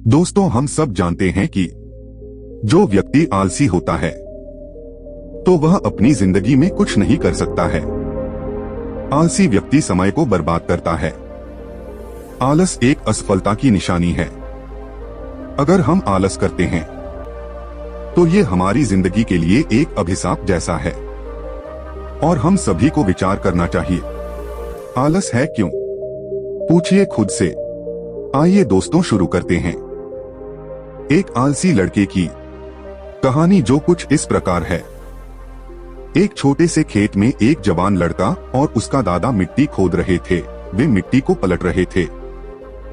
दोस्तों, हम सब जानते हैं कि जो व्यक्ति आलसी होता है तो वह अपनी जिंदगी में कुछ नहीं कर सकता है। आलसी व्यक्ति समय को बर्बाद करता है। आलस एक असफलता की निशानी है। अगर हम आलस करते हैं तो ये हमारी जिंदगी के लिए एक अभिशाप जैसा है और हम सभी को विचार करना चाहिए, आलस है क्यों? पूछिए खुद से। आइए दोस्तों, शुरू करते हैं। एक आलसी लड़के की कहानी जो कुछ इस प्रकार है। एक छोटे से खेत में एक जवान लड़का और उसका दादा मिट्टी खोद रहे थे। वे मिट्टी को पलट रहे थे,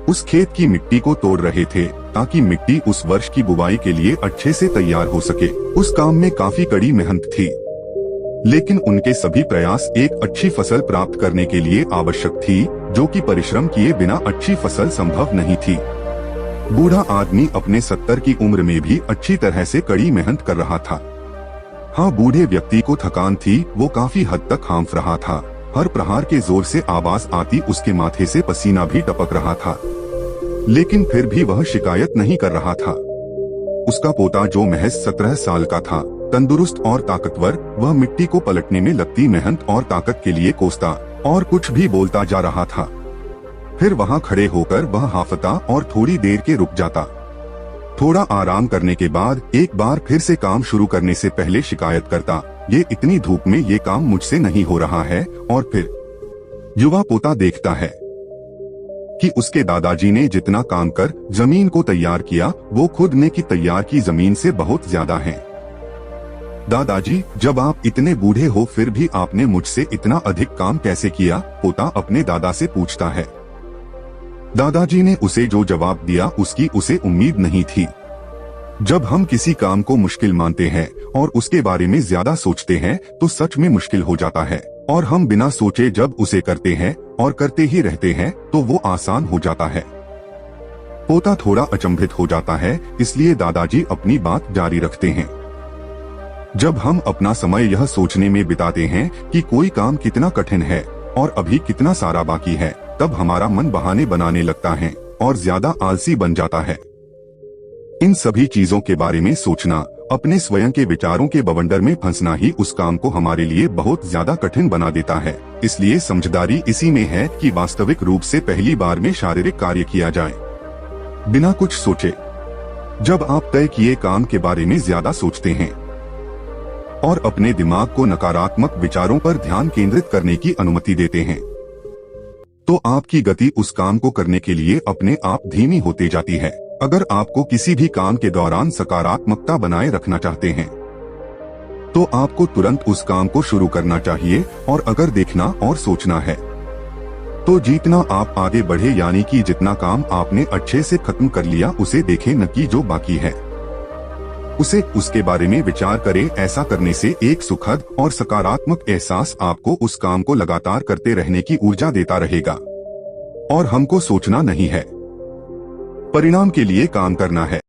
उस खेत की मिट्टी को तोड़ रहे थे ताकि मिट्टी उस वर्ष की बुवाई के लिए अच्छे से तैयार हो सके। उस काम में काफी कड़ी मेहनत थी, लेकिन उनके सभी प्रयास एक अच्छी फसल प्राप्त करने के लिए आवश्यक थी, जो कि परिश्रम किए बिना अच्छी फसल संभव नहीं थी। बूढ़ा आदमी अपने 70 की उम्र में भी अच्छी तरह से कड़ी मेहनत कर रहा था। हाँ, बूढ़े व्यक्ति को थकान थी, वो काफी हद तक हांफ रहा था। हर प्रहार के जोर से आवाज आती, उसके माथे से पसीना भी टपक रहा था, लेकिन फिर भी वह शिकायत नहीं कर रहा था। उसका पोता जो महज 17 साल का था, तंदुरुस्त और ताकतवर, वह मिट्टी को पलटने में लगती मेहनत और ताकत के लिए कोसता और कुछ भी बोलता जा रहा था। फिर वहां खड़े होकर वह हांफता और थोड़ी देर के रुक जाता। थोड़ा आराम करने के बाद एक बार फिर से काम शुरू करने से पहले शिकायत करता, ये इतनी धूप में ये काम मुझसे नहीं हो रहा है। और फिर युवा पोता देखता है कि उसके दादाजी ने जितना काम कर जमीन को तैयार किया, वो खुद ने की तैयार की जमीन से बहुत ज्यादा है। दादाजी, जब आप इतने बूढ़े हो फिर भी आपने मुझसे इतना अधिक काम कैसे किया? पोता अपने दादा से पूछता है। दादाजी ने उसे जो जवाब दिया उसकी उसे उम्मीद नहीं थी। जब हम किसी काम को मुश्किल मानते हैं और उसके बारे में ज्यादा सोचते हैं तो सच में मुश्किल हो जाता है, और हम बिना सोचे जब उसे करते हैं और करते ही रहते हैं तो वो आसान हो जाता है। पोता थोड़ा अचंभित हो जाता है, इसलिए दादाजी अपनी बात जारी रखते हैं। जब हम अपना समय यह सोचने में बिताते हैं कि कोई काम कितना कठिन है और अभी कितना सारा बाकी है, तब हमारा मन बहाने बनाने लगता है और ज्यादा आलसी बन जाता है। इन सभी चीजों के बारे में सोचना, अपने स्वयं के विचारों के बवंडर में फंसना ही उस काम को हमारे लिए बहुत ज्यादा कठिन बना देता है। इसलिए समझदारी इसी में है कि वास्तविक रूप से पहली बार में शारीरिक कार्य किया जाए बिना कुछ सोचे। जब आप तय किए काम के बारे में ज्यादा सोचते हैं और अपने दिमाग को नकारात्मक विचारों पर ध्यान केंद्रित करने की अनुमति देते हैं, तो आपकी गति उस काम को करने के लिए अपने आप धीमी होती जाती है। अगर आपको किसी भी काम के दौरान सकारात्मकता बनाए रखना चाहते हैं तो आपको तुरंत उस काम को शुरू करना चाहिए, और अगर देखना और सोचना है तो जितना आप आगे बढ़े, यानी कि जितना काम आपने अच्छे से खत्म कर लिया उसे देखें, न कि जो बाकी है उसे। उसके बारे में विचार करें। ऐसा करने से एक सुखद और सकारात्मक एहसास आपको उस काम को लगातार करते रहने की ऊर्जा देता रहेगा। और हमको सोचना नहीं है, परिणाम के लिए काम करना है।